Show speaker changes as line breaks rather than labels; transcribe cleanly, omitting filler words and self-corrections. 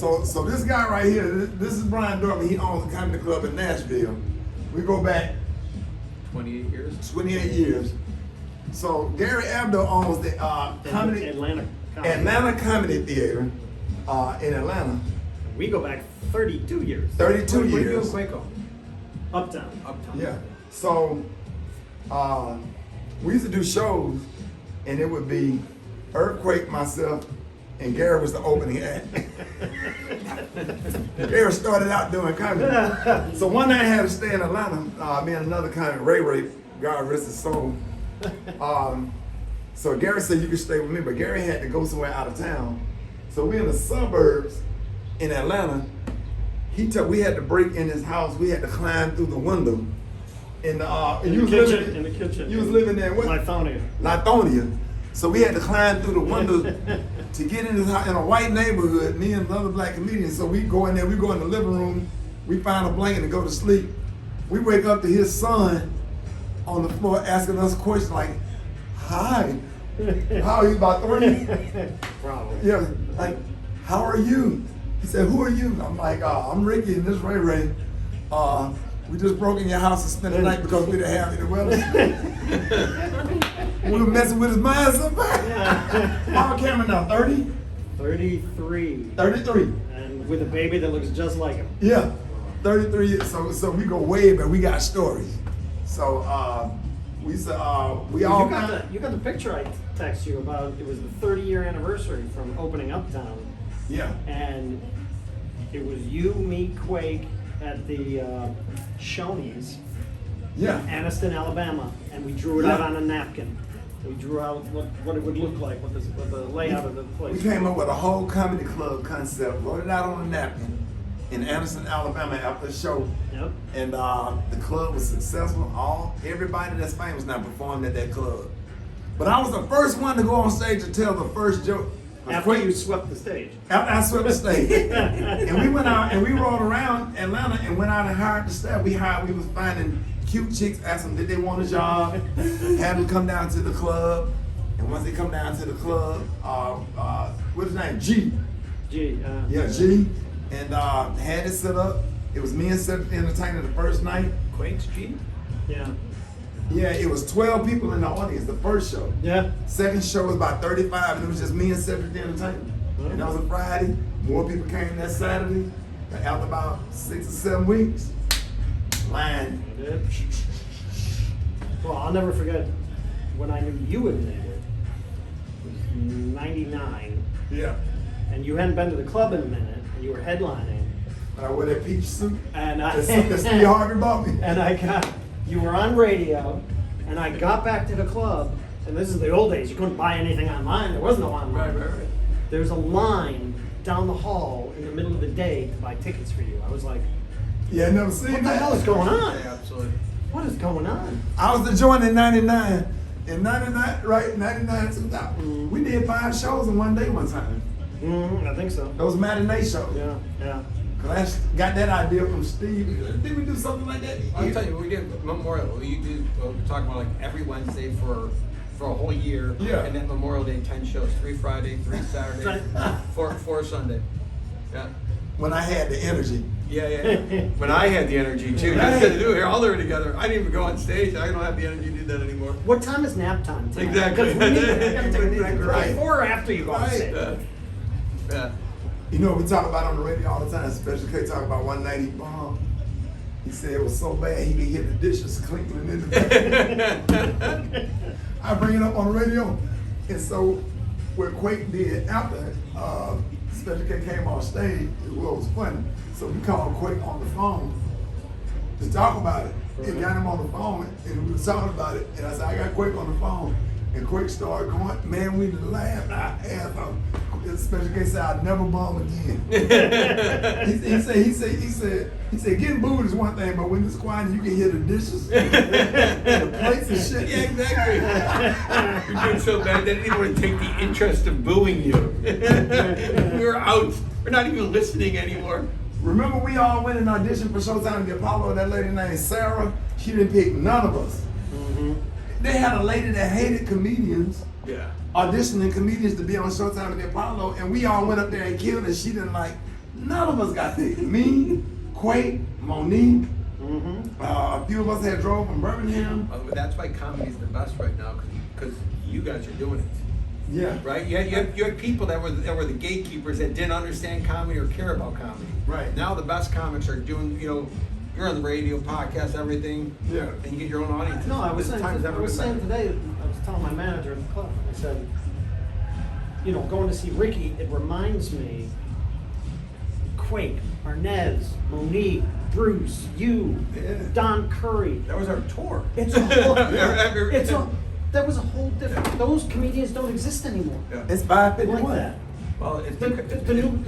So this guy right here, this is Brian Dorman. He owns a comedy club in Nashville. We go back
28 years.
28 years. So Gary Abdo owns the comedy Atlanta Comedy Theater in Atlanta.
We go back 32 years.
32
Where do you
years.
and Quaco?
Uptown.
Yeah. So we used to do shows, and it would be Earthquake, myself, and Gary was the opening act. Gary started out doing comedy. So one night I had to stay in Atlanta. Me and another comic, Ray, God rest his soul. So Gary said you could stay with me, but Gary had to go somewhere out of town. So we in the suburbs in Atlanta. We had to break in his house. We had to climb through the window. In the kitchen. You was living there in what? Lithonia. So we had to climb through the window to get in his house in a white neighborhood, me and another black comedian. So we go in there, we go in the living room, we find a blanket and go to sleep. We wake up to his son on the floor asking us questions like, hi, how are you, about 30?
Probably.
Yeah, like, how are you? He said, who are you? I'm like, I'm Rickey and this Ray. We just broke in your house and spent the night because we didn't have any weather. We were messing with his mind somebody. How old Cameron now, 30?
33.
33.
And with a baby that looks just like him.
Yeah, 33 years. So we go way back. We got stories. So we said, we all
You got the picture I texted you about. It was the 30-year anniversary from opening Uptown.
Yeah.
And it was you, me, Quake at the Shoney's.
Yeah.
Anniston, Alabama, and we drew it out on a napkin. We drew out what it would look like, what the layout of the place.
We came up with a whole comedy club concept, wrote it out on a napkin in Anniston, Alabama after the show.
Yep.
And the club was successful. Everybody that's famous now performed at that club. But I was the first one to go on stage to tell the first joke.
After you swept the stage.
After I swept the stage. And we went out and we rode around Atlanta and went out and hired the staff. We was finding cute chicks, asked them did they want a job, had them come down to the club. And once they come down to the club, what's his name? G. Yeah, G. And had it set up. It was me and Cedric the Entertainer the first night.
Quake's G?
Yeah.
Yeah, it was 12 people in the audience, the first show.
Yeah.
Second show was about 35, and it was just me and Cedric the Entertainer. And that was a Friday. More people came that Saturday. And after about 6 or 7 weeks, line.
Well, I'll never forget when I knew you admitted it. It was 99.
Yeah.
And you hadn't been to the club in a minute, and you were headlining.
And I wore that peach suit.
And
that Steve Harvey bought me.
And you were on radio, and I got back to the club, and this is the old days, you couldn't buy anything online, there was no online.
Right.
There's a line down the hall in the middle of the day to buy tickets for you. I was like,
Yeah, I never seen
what
that.
the hell is going on?
Yeah, absolutely.
What is going on?
I was the joint in 99. In 99, right, 99, 2000. We did 5 shows in one day one time.
I think so.
Those matinee shows.
Yeah.
Clash got that idea from Steve. Did we do something like that?
I'll tell you, we did Memorial. We were talking about like every Wednesday for a whole year.
Yeah.
And then Memorial Day, 10 shows, 3 Friday, 3 Saturday, 4 Sunday. Yeah.
When I had the energy.
Yeah. When I had the energy too. I had to do it here. All there together. I didn't even go on stage. I don't have the energy to do that anymore.
What time is nap time tonight?
Exactly.
Because we gotta take a nap
Right.
before or after you go on
Right.
stage.
Yeah.
You know what we talk about on the radio all the time, especially K talk about one night he bombed. He said it was so bad he could hear the dishes clinking in the back. I bring it up on the radio. And so what Quake did after Special K came on stage, it was funny. So we called Quake on the phone to talk about it. And got him on the phone and we were talking about it. And I said, I got Quake on the phone. And Quake started going, man, we laughed our ass off. Special K said, I'd never bomb again. he said, getting booed is one thing, but when it's quiet and you can hear the dishes, the plates and shit.
Yeah, exactly. You're doing so bad they didn't even want to take the interest of booing you. We're out. We're not even listening anymore.
Remember we all went and auditioned for Showtime at the Apollo, that lady named Sarah, she didn't pick none of us. They had a lady that hated comedians.
Yeah.
Auditioning comedians to be on Showtime at the Apollo, and we all went up there and killed it. She didn't like None of us got tickets. Me, Quake, Monique,
Mm-hmm.
a few of us had drove from Birmingham.
But that's why comedy's the best right now, because you guys are doing it.
Yeah.
Right? You had people that were the gatekeepers that didn't understand comedy or care about comedy.
Right.
Now the best comics are doing, you're on the radio, podcast, everything.
Yeah.
And you get your own audience.
No, I was
This
saying,
time's never been better.
today, I was telling my manager in the club, I said, going to see Rickey, it reminds me, Quake, Arnez, Monique, Bruce, you,
Yeah.
Don Curry.
That was our tour.
It's a whole,
Yeah.
that was a whole different, those comedians don't exist anymore.
Yeah.
It's
Like
5:51.
that.
Well, it's
The new